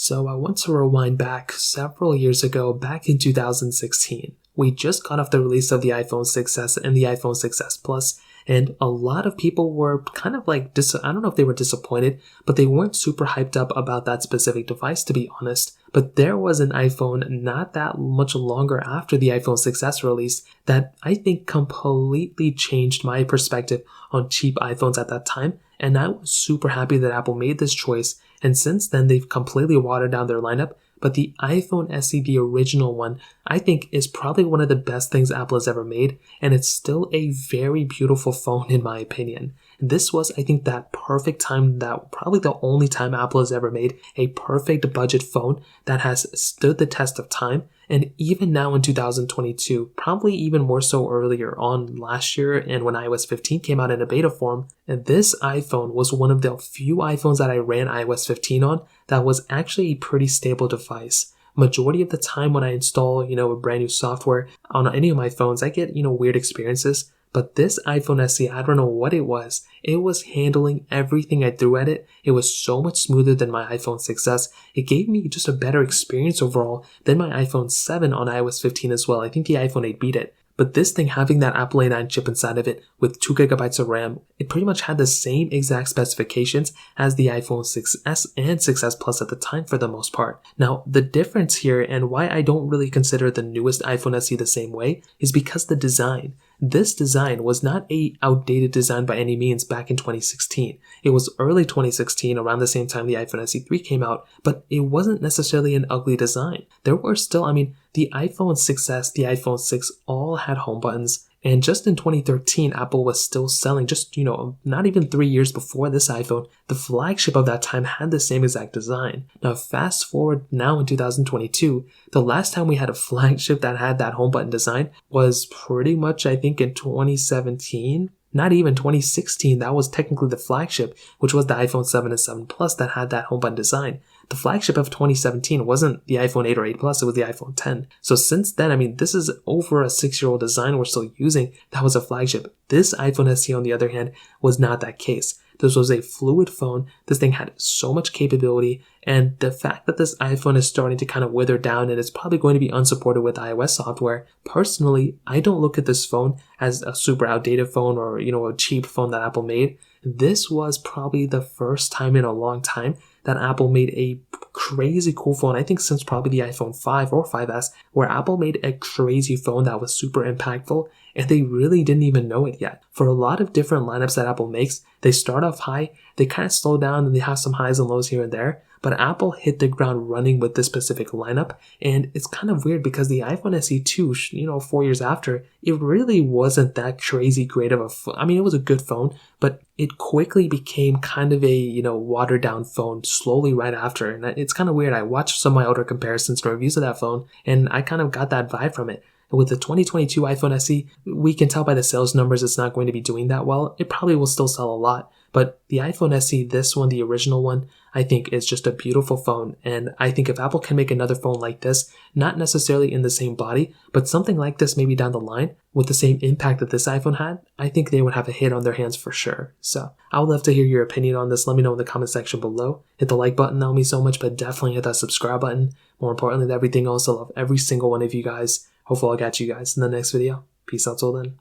So I want to rewind back several years ago, back in 2016. We just got off the release of the iPhone 6s and the iPhone 6s Plus, and a lot of people were kind of like, I don't know if they were disappointed, but they weren't super hyped up about that specific device, to be honest. But there was an iPhone not that much longer after the iPhone 6s release that I think completely changed my perspective on cheap iPhones at that time, and I was super happy that Apple made this choice. And since then, they've completely watered down their lineup. But the iPhone SE, the original one, I think is probably one of the best things Apple has ever made. And it's still a very beautiful phone in my opinion. And this was, I think, that perfect time, that probably the only time Apple has ever made a perfect budget phone that has stood the test of time. And even now in 2022, probably even more so earlier on last year and when iOS 15 came out in a beta form, and this iPhone was one of the few iPhones that I ran iOS 15 on that was actually a pretty stable device. Majority of the time when I install, a brand new software on any of my phones, I get, weird experiences. But this iPhone SE, I don't know what it was. It was handling everything I threw at it. It was so much smoother than my iPhone 6s. It gave me just a better experience overall than my iPhone 7 on iOS 15 as well. I think the iPhone 8 beat it. But this thing having that Apple A9 chip inside of it with 2GB of RAM, it pretty much had the same exact specifications as the iPhone 6s and 6s Plus at the time for the most part. Now, the difference here and why I don't really consider the newest iPhone SE the same way is because the design. This design was not a outdated design by any means back in 2016. It was early 2016, around the same time the iPhone SE3 came out, but it wasn't necessarily an ugly design. There were still, the iPhone 6s, the iPhone 6 all had home buttons. And just in 2013, Apple was still selling, just, not even 3 years before this iPhone, the flagship of that time had the same exact design. Now, fast forward now in 2022, the last time we had a flagship that had that home button design was pretty much, I think, in 2017. Not even 2016, that was technically the flagship, which was the iPhone 7 and 7 Plus that had that home button design. The flagship of 2017 wasn't the iPhone 8 or 8 Plus, it was the iPhone 10. So since then, this is over a 6-year-old design we're still using. That was a flagship. This iPhone SE, on the other hand, was not that case. This was a fluid phone. This thing had so much capability, and the fact that this iPhone is starting to kind of wither down and it's probably going to be unsupported with iOS software, personally, I don't look at this phone as a super outdated phone or, a cheap phone that Apple made. This was probably the first time in a long time that Apple made a crazy cool phone, I think since probably the iPhone 5 or 5S, where Apple made a crazy phone that was super impactful, and they really didn't even know it yet. For a lot of different lineups that Apple makes, they start off high, they kind of slow down, and they have some highs and lows here and there. But Apple hit the ground running with this specific lineup, and it's kind of weird because the iPhone SE2, 4 years after, it really wasn't that crazy great of a phone. It was a good phone, but it quickly became kind of a, watered down phone slowly right after. And it's kind of weird. I watched some of my older comparisons and reviews of that phone, and I kind of got that vibe from it. With the 2022 iPhone SE, we can tell by the sales numbers it's not going to be doing that well. It probably will still sell a lot. But the iPhone SE, this one, the original one, I think is just a beautiful phone. And I think if Apple can make another phone like this, not necessarily in the same body, but something like this maybe down the line with the same impact that this iPhone had, I think they would have a hit on their hands for sure. So I would love to hear your opinion on this. Let me know in the comment section below. Hit the like button, that would mean so much, but definitely hit that subscribe button. More importantly than everything else, I love every single one of you guys. Hopefully I'll catch you guys in the next video. Peace out till then.